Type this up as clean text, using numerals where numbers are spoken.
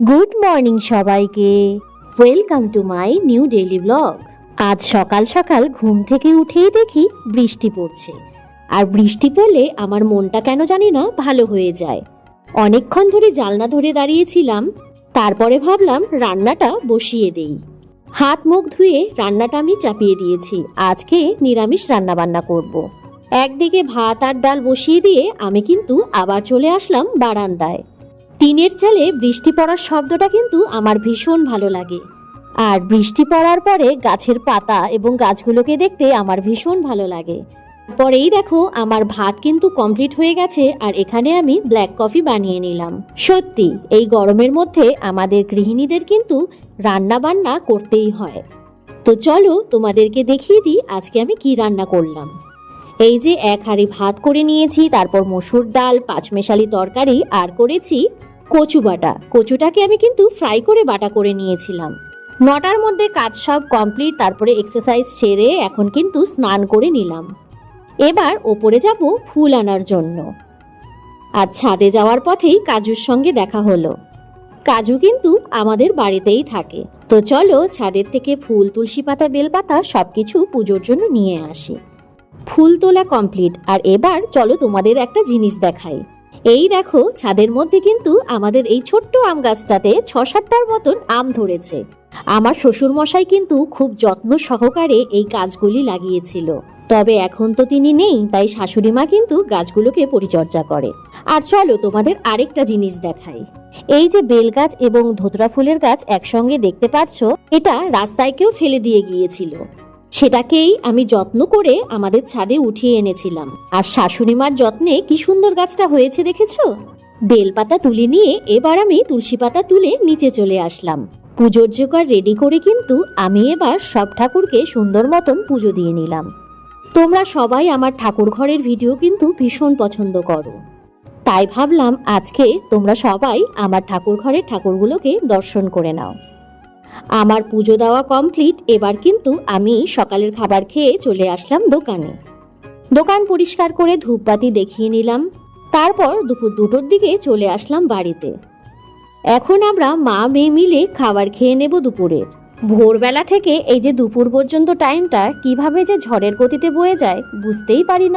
Good morning সবাইকে। Welcome to my new daily blog. আজ সকাল সকাল ঘুম থেকে উঠেই দেখি বৃষ্টি পড়ছে, আর বৃষ্টি পড়লে আমার মনটা কেন জানি না ভালো হয়ে যায়। অনেকক্ষণ ধরে জানলা ধরে দাঁড়িয়েছিলাম, তারপরে ভাবলাম রান্নাটা বসিয়ে দেই। হাত মুখ ধুয়ে রান্নাটা আমি চাপিয়ে দিয়েছি। আজকে নিরামিষ রান্নাবান্না করব। একদিকে ভাত আর ডাল বসিয়ে দিয়ে আমি কিন্তু আবার চলে আসলাম বারান্দায়। টিনের চালে বৃষ্টি পড়ার শব্দটা কিন্তু আমার ভীষণ ভালো লাগে, আর বৃষ্টি পড়ার পরে গাছের পাতা এবং গাছগুলোকে দেখতে আমার ভীষণ ভালো লাগে। পরেই দেখো আমার ভাত কিন্তু কমপ্লিট হয়ে গেছে, আর এখানে আমি ব্ল্যাক কফি বানিয়ে নিলাম। সত্যি এই গরমের মধ্যে আমাদের গৃহিণীদের কিন্তু রান্না বান্না করতেই হয়। তো চলো তোমাদেরকে দেখিয়ে দিই আজকে আমি কি রান্না করলাম। এই যে এক হাঁড়ি ভাত করে নিয়েছি, তারপর মসুর ডাল, পাঁচমেশালি তরকারি, আর করেছি কচু বাটা। কচুটাকে আমি কিন্তু ফ্রাই করে বাটা করে নিয়েছিলাম। 9টার মধ্যে কাজ সব কমপ্লিট, তারপরে এক্সারসাইজ সেরে এখন কিন্তু স্নান করে নিলাম। এবার ওপরে যাব ফুল আনার জন্য। আর ছাদে যাওয়ার পথেই কাজুর সঙ্গে দেখা হলো। কাজু কিন্তু আমাদের বাড়িতেই থাকে। তো চলো ছাদের থেকে ফুল, তুলসী পাতা, বেলপাতা সবকিছু পুজোর জন্য নিয়ে আসি। ফুল তোলা কমপ্লিট, আর এবার চলো তোমাদের একটা জিনিস দেখাই। এই দেখো ছাদের মধ্যে কিন্তু আমাদের এই ছোট্ট আম গাছটাতে 6-7টার মতন আম ধরেছে। আমার শ্বশুর মশাই কিন্তু খুব যত্ন সহকারে এই গাছগুলি লাগিয়েছিল, তবে এখন তো তিনি নেই, তাই শাশুড়ি মা কিন্তু গাছগুলোকে পরিচর্যা করে। আর চলো তোমাদের আরেকটা জিনিস দেখাই। এই যে বেল গাছ এবং ধুতরা ফুলের গাছ একসঙ্গে দেখতে পাচ্ছ, এটা রাস্তায় কেউ ফেলে দিয়ে গিয়েছিল, সেটাকেই আমি যত্ন করে আমাদের ছাদে উঠিয়ে এনেছিলাম। আর শাশুড়ি মার যত্নে কি সুন্দর গাছটা হয়েছে দেখেছো। বেলপাতা তুলে নিয়ে এবার আমি তুলসী পাতা তুলে নিচে চলে আসলাম। পুজোর জোগাড় রেডি করে কিন্তু আমি এবার সব ঠাকুরকে সুন্দর মতন পুজো দিয়ে নিলাম। তোমরা সবাই আমার ঠাকুর ঘরের ভিডিও কিন্তু ভীষণ পছন্দ করো, তাই ভাবলাম আজকে তোমরা সবাই আমার ঠাকুর ঘরের ঠাকুরগুলোকে দর্শন করে নাও। আমার পুজো দেওয়া কমপ্লিট। এবার কিন্তু আমি সকালের খাবার খেয়ে চলে আসলাম দোকানে। দোকান পরিষ্কার করে ধূপবাতি দেখিয়ে নিলাম, তারপর দুপুর 2টোর দিকে চলে আসলাম বাড়িতে। এখন আমরা মা মেয়ে মিলে খাবার খেয়ে নেব দুপুরের। ভোরবেলা থেকে এই যে দুপুর পর্যন্ত টাইমটা কিভাবে যে ঝড়ের গতিতে বয়ে যায় বুঝতেই পারি না।